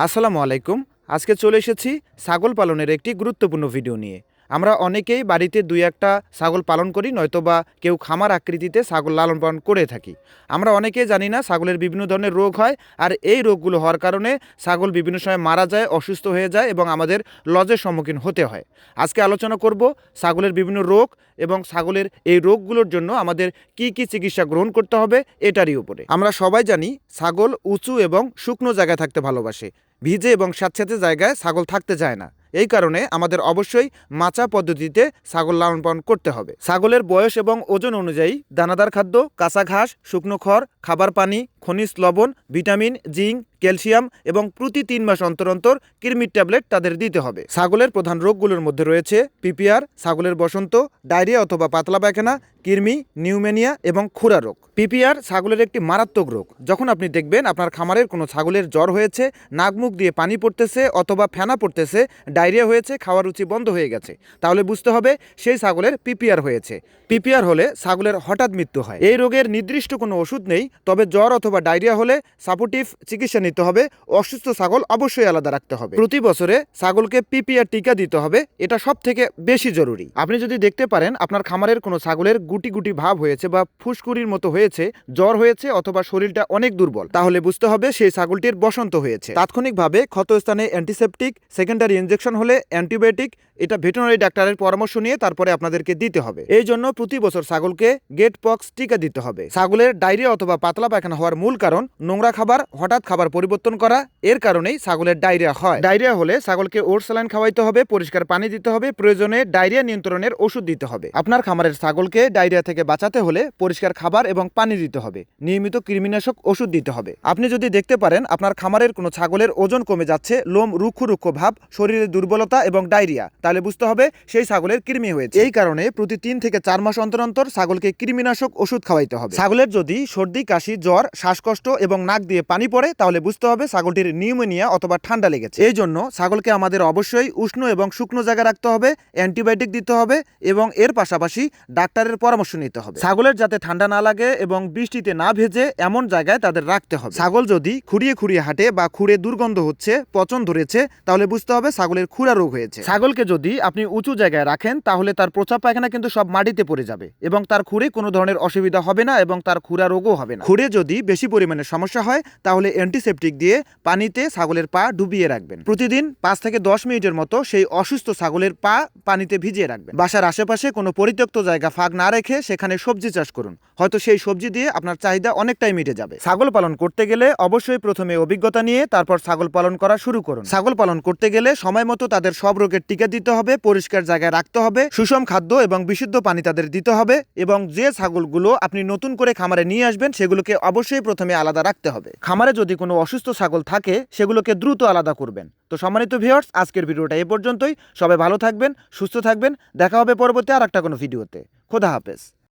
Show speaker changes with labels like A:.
A: আসসালামু আলাইকুম। আজকে চলে এসেছি ছাগল পালনের একটি গুরুত্বপূর্ণ ভিডিও নিয়ে। আমরা অনেকেই বাড়িতে দুই একটা ছাগল পালন করি, নয়তোবা কেউ খামার আকৃতিতে ছাগল লালন পালন করে থাকি। আমরা অনেকেই জানি না ছাগলের বিভিন্ন ধরনের রোগ হয়, আর এই রোগগুলো হওয়ার কারণে ছাগল বিভিন্ন সময় মারা যায়, অসুস্থ হয়ে যায় এবং আমাদের লজের সম্মুখীন হতে হয়। আজকে আলোচনা করব ছাগলের বিভিন্ন রোগ এবং ছাগলের এই রোগগুলোর জন্য আমাদের কি কি চিকিৎসা গ্রহণ করতে হবে এটারই উপরে। আমরা সবাই জানি ছাগল উঁচু এবং শুকনো জায়গায় থাকতে ভালোবাসে, ভিজে এবং স্যাঁতসেঁতে জায়গায় ছাগল থাকতে চায় না। এই কারণে আমাদের অবশ্যই মাচা পদ্ধতিতে ছাগল লালন পালন করতে হবে। ছাগলের বয়স এবং ওজন অনুযায়ী দানাদার খাদ্য, কাঁচা ঘাস, শুকনো খড়, খাবার পানি, খনিজ লবণ, ভিটামিন, জিঙ্ক, ক্যালসিয়াম এবং প্রতি 3 মাস অন্তর অন্তর কৃমির ট্যাবলেট তাদের দিতে হবে। ছাগলের প্রধান রোগগুলোর মধ্যে রয়েছে পিপিআর, ছাগলের বসন্ত, ডায়রিয়া অথবা পাতলা পায়খানা, কৃমি, নিউমোনিয়া এবং খুরা রোগ। পিপিআর ছাগলের একটি মারাত্মক রোগ। যখন আপনি দেখবেন আপনার খামারের কোনো ছাগলের জ্বর হয়েছে, নাক মুখ দিয়ে পানি পড়তেছে অথবা ফেনা পড়তেছে, ডায়রিয়া হয়েছে, খাওয়ার রুচি বন্ধ হয়ে গেছে, তাহলে বুঝতে হবে সেই ছাগলের পিপিআর হয়েছে। পিপিআর হলে ছাগলের হঠাৎ মৃত্যু হয়। এই রোগের নির্দিষ্ট কোনো ওষুধ নেই, তবে জ্বর অথবা ডায়রিয়া হলে সাপোর্টিভ চিকিৎসা নিতে হবে। অসুস্থ ছাগল অবশ্যই আলাদা রাখতে হবে। প্রতি বছরে ছাগলকে পিপিআর টিকা দিতে হবে, এটা সব থেকে বেশি জরুরি। আপনি যদি দেখতে পারেন আপনার খামারের কোনো ছাগলের গুটি গুটি ভাব হয়েছে বা ফুসকুড়ির মতো হয়েছে, জ্বর হয়েছে অথবা শরীরটা অনেক দুর্বল, তাহলে বুঝতে হবে সেই ছাগলটির বসন্ত হয়েছে। তাৎক্ষণিকভাবে ক্ষতস্থানে অ্যান্টিসেপটিক, সেকেন্ডারি ইনজেকশন হলে অ্যান্টিবায়োটিক, এটা ভেটেরিনারি ডাক্তারের পরামর্শ নিয়ে তারপরে আপনাদেরকে দিতে হবে। এই জন্য প্রতি বছর ছাগলকে গেট পক্স টিকা দিতে হবে। ছাগলের ডায়রিয়া অথবা পাতলা পায়খানা হওয়ার মূল কারণ নোংরা খাবার, হঠাৎ খাবার পরিবর্তন করা, এর কারণেই ছাগলের ডায়রিয়া হয়। ডায়রিয়া হলে ছাগলকে ওটস স্যালাইন খাওয়াইতে হবে, পরিষ্কার পানি দিতে হবে, প্রয়োজনে ডায়রিয়া নিয়ন্ত্রণের ওষুধ দিতে হবে। আপনার খামারের ছাগলকে ডায়রিয়া থেকে বাঁচাতে হলে পরিষ্কার খাবার এবং পানি দিতে হবে, নিয়মিত কৃমিনাশক ওষুধ দিতে হবে। আপনি যদি দেখতে পারেন আপনার খামারের কোনো ছাগলের ওজন কমে যাচ্ছে, লোম রুক্ষ রুক্ষ ভাব, শরীরে দুর্বলতা এবং ডায়রিয়া, তাহলে বুঝতে হবে সেই ছাগলের কৃমি হয়েছে। এই কারণে প্রতি 3 থেকে 4 মাস অন্তর অন্তর ছাগলকে কৃমিনাশক ওষুধ খাওয়াইতে হবে। ছাগলের যদি সর্দি, কাশি, জ্বর, শ্বাসকষ্ট এবং নাক দিয়ে পানি পড়ে, তাহলে বুঝতে হবে ছাগলটির নিউমোনিয়া অথবা ঠান্ডা লেগেছে। এই জন্য ছাগলকে আমাদের অবশ্যই উষ্ণ এবং শুকনো জায়গায় রাখতে হবে, অ্যান্টিবায়োটিক দিতে হবে এবং এর পাশাপাশি ডাক্তারের পরামর্শ নিতে হবে। ছাগলের যাতে ঠান্ডা না লাগে এবং বৃষ্টিতে না ভেজে এমন জায়গায় তাদের রাখতে হবে। ছাগল যদি খুঁড়িয়ে খুঁড়িয়ে হাঁটে বা খুঁড়ে দুর্গন্ধ হচ্ছে, পচন ধরেছে, তাহলে বুঝতে হবে ছাগলের খুরা রোগ হয়েছে। ছাগলকে যদি আপনি উঁচু জায়গায় রাখেন, তাহলে তার প্রস্রাব পায়খানা কিন্তু সব মাটিতে পড়ে যাবে এবং তার খুঁড়ে কোনো ধরনের অসুবিধা হবে না এবং তার খুরা রোগও হবে না। খুঁড়ে যদি বেশি পরিমাণে সমস্যা হয়, তাহলে অ্যান্টিসেপটিক দিয়ে পানিতে ছাগলের পা ডুবিয়ে রাখবেন। প্রতিদিন 5 থেকে 10 মিনিটের মতো সেই অসুস্থ ছাগলের পা পানিতে ভিজিয়ে রাখবেন। বাসার আশেপাশে কোনো পরিত্যক্ত জায়গা ফাঁক না রেখে সেখানে সবজি চাষ করুন, হয়তো সেই সবজি দিয়ে আপনার চাহিদা অনেকটাই মিটে যাবে। ছাগল পালন করতে গেলে অবশ্যই প্রথমে অভিজ্ঞতা নিয়ে তারপর ছাগল পালন করা শুরু করুন। ছাগল পালন করতে গেলে সময় মতো তাদের সব রোগের টিকা দিতে হবে, পরিষ্কার জায়গায় রাখতে হবে, সুষম খাদ্য এবং বিশুদ্ধ পানি তাদের দিতে হবে এবং যে ছাগলগুলো আপনি নতুন করে খামারে নিয়ে আসবেন সেগুলোকে অবশ্যই প্রথমে আলাদা রাখতে হবে। খামারে যদি কোনো অসুস্থ ছাগল থাকে সেগুলোকে দ্রুত আলাদা করবেন। তো সম্মানিত ভিউয়ার্স, আজকের ভিডিওটা এই পর্যন্তই। সবাই ভালো থাকবেন, সুস্থ থাকবেন। দেখা হবে পরবর্তী আর একটা কোনো ভিডিওতে। খোদা হাফেজ।